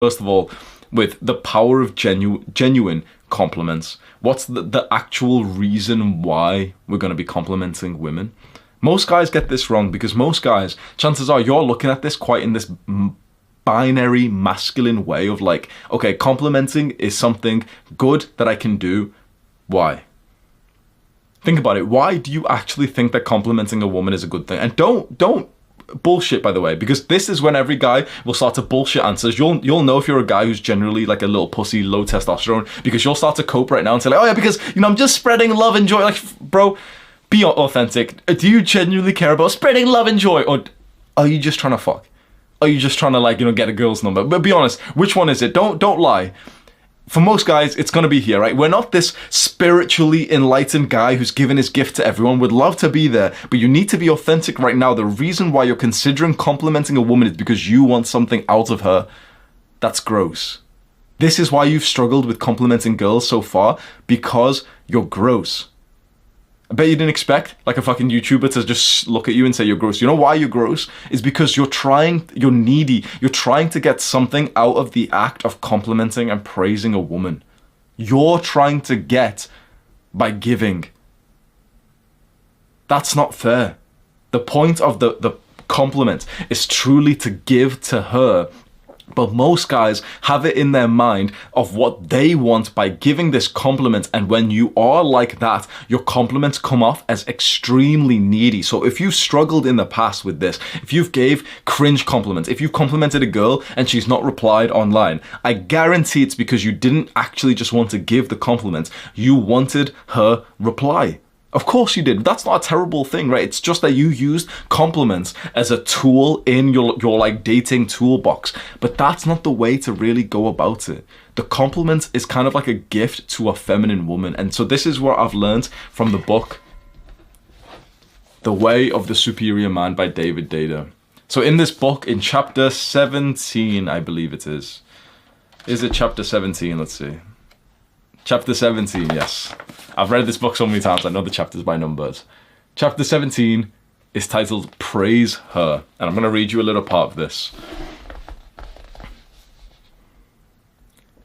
First of all, with the power of genuine compliments. What's the actual reason why we're going to be complimenting women? Most guys get this wrong because most guys, chances are you're looking at this quite in this binary masculine way of like, okay, complimenting is something good that I can do. Why? Think about it. Why do you actually think that complimenting a woman is a good thing? And don't bullshit, by the way, because this is when every guy will start to bullshit answers. You'll know if you're a guy who's generally like a little pussy, low testosterone, because you'll start to cope right now and say like, oh yeah, because I'm just spreading love and joy. Like, bro, be authentic. Do you genuinely care about spreading love and joy, or are you just trying to fuck? Are you just trying to like get a girl's number? But be honest, which one is it? Don't lie. For most guys, it's going to be here, right? We're not this spiritually enlightened guy who's given his gift to everyone. We'd love to be there, but you need to be authentic right now. The reason why you're considering complimenting a woman is because you want something out of her. That's gross. This is why you've struggled with complimenting girls so far, because you're gross. I bet you didn't expect like a fucking YouTuber to just look at you and say you're gross. You know why you're gross? Is because you're needy. You're trying to get something out of the act of complimenting and praising a woman. You're trying to get by giving. That's not fair. The point of the compliment is truly to give to her. But most guys have it in their mind of what they want by giving this compliment. And when you are like that, your compliments come off as extremely needy. So if you've struggled in the past with this, if you've gave cringe compliments, if you've complimented a girl and she's not replied online, I guarantee it's because you didn't actually just want to give the compliment. You wanted her reply. Of course you did. That's not a terrible thing, right? It's just that you used compliments as a tool in your like dating toolbox. But that's not the way to really go about it. The compliment is kind of like a gift to a feminine woman. And so this is what I've learned from the book, The Way of the Superior Man by David Data. So in this book, in chapter 17, I believe it is. Is it chapter 17? Let's see. Chapter 17, yes. I've read this book so many times, I know the chapters by numbers. Chapter 17 is titled Praise Her. And I'm going to read you a little part of this.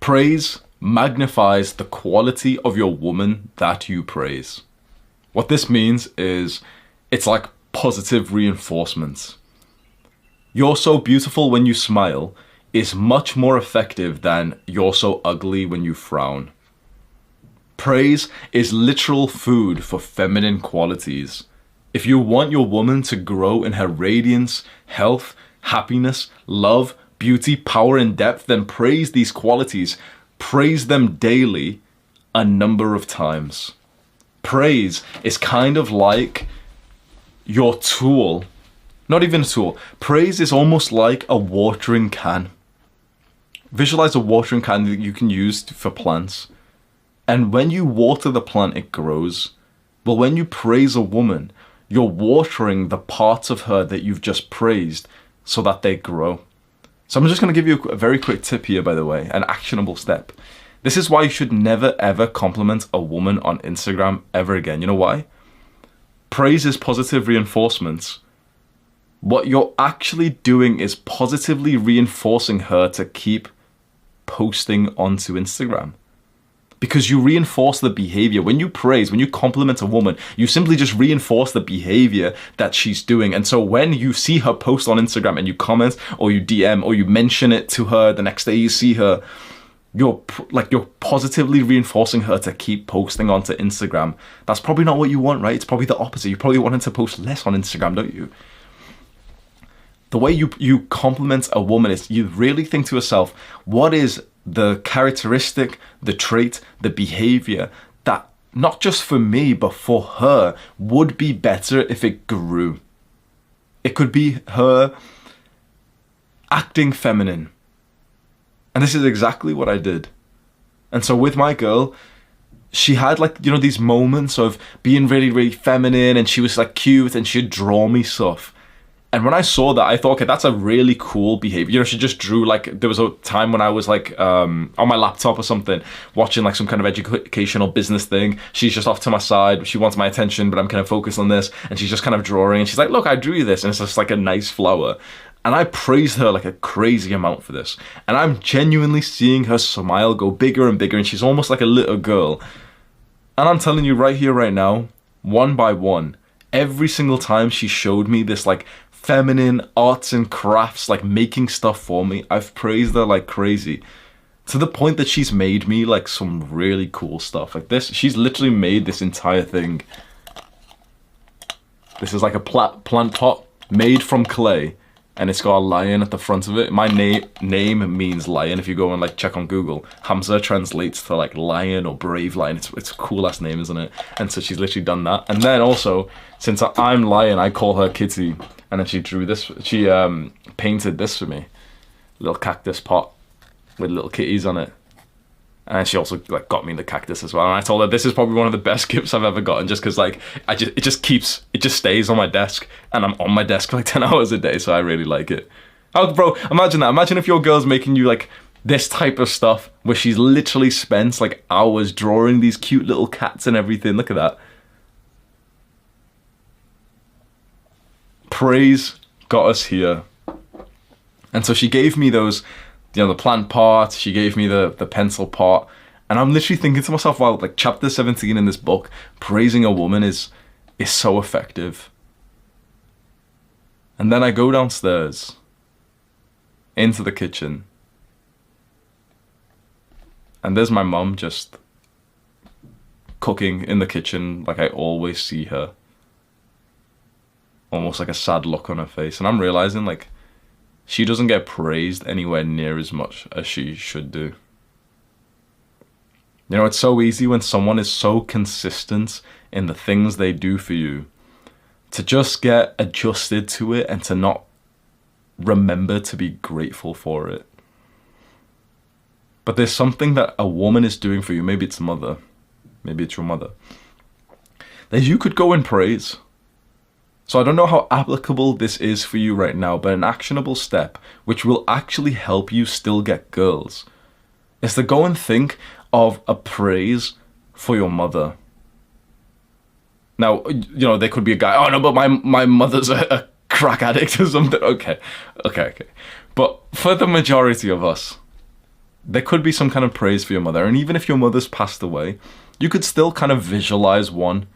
Praise magnifies the quality of your woman that you praise. What this means is it's like positive reinforcement. You're so beautiful when you smile is much more effective than you're so ugly when you frown. Praise is literal food for feminine qualities. If you want your woman to grow in her radiance, health, happiness, love, beauty, power, and depth, then praise these qualities. Praise them daily, a number of times. Praise is kind of like your tool. Not even a tool. Praise is almost like a watering can. Visualize a watering can that you can use for plants. And when you water the plant, it grows. Well, when you praise a woman, you're watering the parts of her that you've just praised so that they grow. So I'm just going to give you a very quick tip here, by the way, an actionable step. This is why you should never, ever compliment a woman on Instagram ever again. You know why? Praise is positive reinforcement. What you're actually doing is positively reinforcing her to keep posting onto Instagram. Because you reinforce the behavior. When you praise, when you compliment a woman, you simply just reinforce the behavior that she's doing. And so when you see her post on Instagram and you comment or you DM or you mention it to her the next day you see her, you're positively reinforcing her to keep posting onto Instagram. That's probably not what you want, right? It's probably the opposite. You probably want her to post less on Instagram, don't you? The way you compliment a woman is you really think to yourself, what is the characteristic, the trait, the behavior that not just for me, but for her would be better if it grew. It could be her acting feminine. And this is exactly what I did. And so with my girl, she had these moments of being really, really feminine, and she was like cute and she'd draw me stuff. And when I saw that, I thought, okay, that's a really cool behavior. She just drew, there was a time when I was on my laptop or something, watching some kind of educational business thing. She's just off to my side. She wants my attention, but I'm kind of focused on this. And she's just kind of drawing. And she's like, look, I drew you this. And it's just like a nice flower. And I praise her like a crazy amount for this. And I'm genuinely seeing her smile go bigger and bigger, and she's almost like a little girl. And I'm telling you right here, right now, one by one, every single time she showed me this like feminine arts and crafts, like making stuff for me, I've praised her like crazy. To the point that she's made me like some really cool stuff. Like this, she's literally made this entire thing. This is like a plant pot made from clay, and it's got a lion at the front of it. My name means lion. If you go and like check on Google, Hamza translates to like lion or brave lion. It's a cool ass name, isn't it? And so she's literally done that. And then also, since I'm lion, I call her Kitty. And then she drew this. She painted this for me, little cactus pot with little kitties on it. And she also like got me the cactus as well. And I told her this is probably one of the best gifts I've ever gotten, just because like it just stays on my desk, and I'm on my desk for like 10 hours a day, so I really like it. Oh, bro, imagine that. Imagine if your girl's making you like this type of stuff where she's literally spent like hours drawing these cute little cats and everything. Look at that. Praise got us here. And so she gave me those, you know, the plant part, she gave me the pencil part, and I'm literally thinking to myself, wow, like chapter 17 in this book, praising a woman is so effective. And then I go downstairs into the kitchen, and there's my mum just cooking in the kitchen like I always see her, almost like a sad look on her face. And I'm realizing like she doesn't get praised anywhere near as much as she should do. You know, it's so easy when someone is so consistent in the things they do for you to just get adjusted to it and to not remember to be grateful for it. But there's something that a woman is doing for you, maybe it's mother, maybe it's your mother, that you could go and praise. So I don't know how applicable this is for you right now, but an actionable step which will actually help you still get girls is to go and think of a praise for your mother. Now, you know, there could be a guy, oh no, but my mother's a crack addict or something. Okay. But for the majority of us, there could be some kind of praise for your mother. And even if your mother's passed away, you could still kind of visualize one.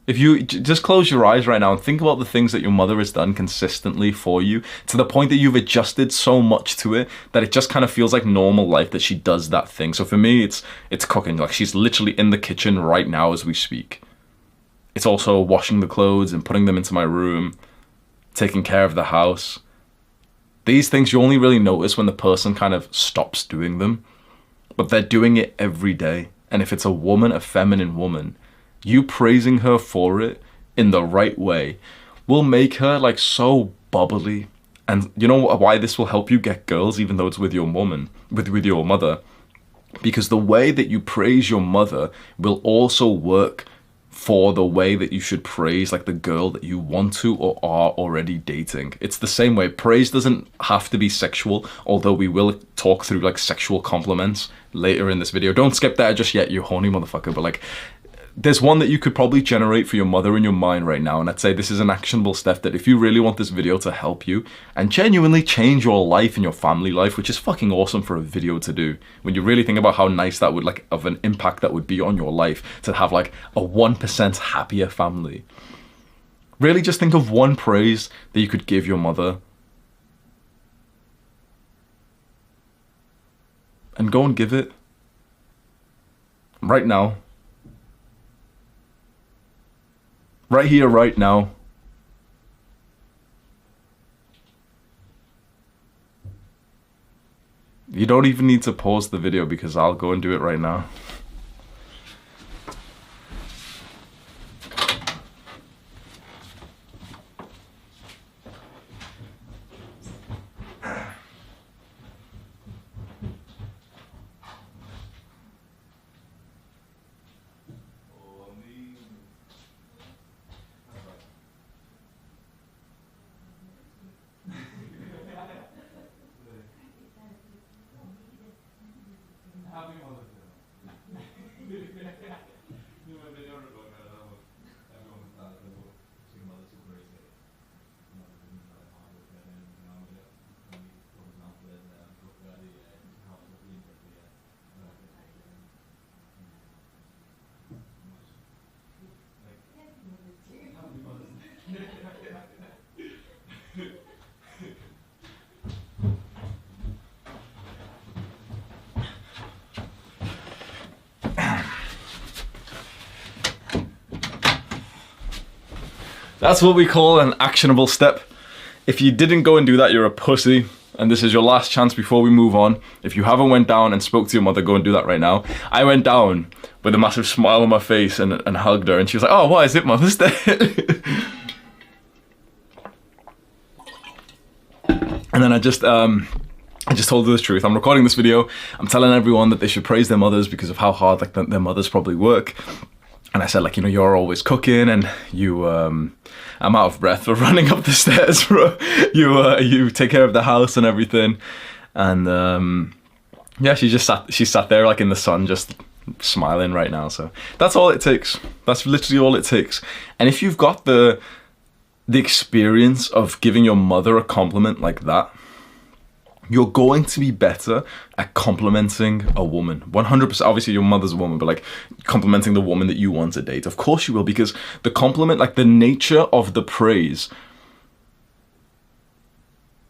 If you just close your eyes right now and think about the things that your mother has done consistently for you, to the point that you've adjusted so much to it that it just kind of feels like normal life that she does that thing. So for me, it's cooking. Like she's literally in the kitchen right now as we speak. It's also washing the clothes and putting them into my room, taking care of the house. These things you only really notice when the person kind of stops doing them, but they're doing it every day. And if it's a woman, a feminine woman, you praising her for it in the right way will make her like so bubbly. And you know why this will help you get girls, even though it's with your woman, with your mother? Because the way that you praise your mother will also work for the way that you should praise like the girl that you want to or are already dating. It's the same way. Praise doesn't have to be sexual, although we will talk through like sexual compliments later in this video. Don't skip that just yet, you horny motherfucker. But like, there's one that you could probably generate for your mother in your mind right now, and I'd say this is an actionable step that if you really want this video to help you and genuinely change your life and your family life, which is fucking awesome for a video to do, when you really think about how nice that would like of an impact that would be on your life to have like a 1% happier family. Really just think of one praise that you could give your mother and go and give it right now. Right here, right now. You don't even need to pause the video because I'll go and do it right now. That's what we call an actionable step. If you didn't go and do that, you're a pussy. And this is your last chance before we move on. If you haven't went down and spoke to your mother, go and do that right now. I went down with a massive smile on my face and hugged her. And she was like, oh, why is it Mother's Day? And then I just told her the truth. I'm recording this video. I'm telling everyone that they should praise their mothers because of how hard like their mothers probably work. And I said, like, you know, you're always cooking, and you, I'm out of breath for running up the stairs, bro. You take care of the house and everything. And yeah, she sat there like in the sun, just smiling right now. So that's all it takes. That's literally all it takes. And if you've got the experience of giving your mother a compliment like that, you're going to be better at complimenting a woman. 100%. Obviously, your mother's a woman, but like complimenting the woman that you want to date. Of course you will, because the compliment, like the nature of the praise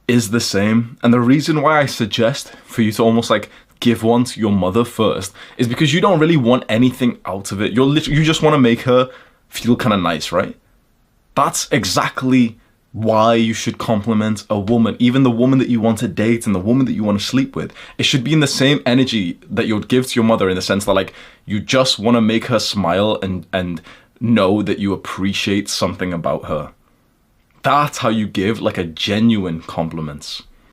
is the same. And the reason why I suggest for you to almost like give one to your mother first is because you don't really want anything out of it. You just want to make her feel kind of nice, right? That's exactly why you should compliment a woman, even the woman that you want to date and the woman that you want to sleep with. It should be in the same energy that you'd give to your mother, in the sense that like you just want to make her smile and know that you appreciate something about her. That's how you give like a genuine compliment.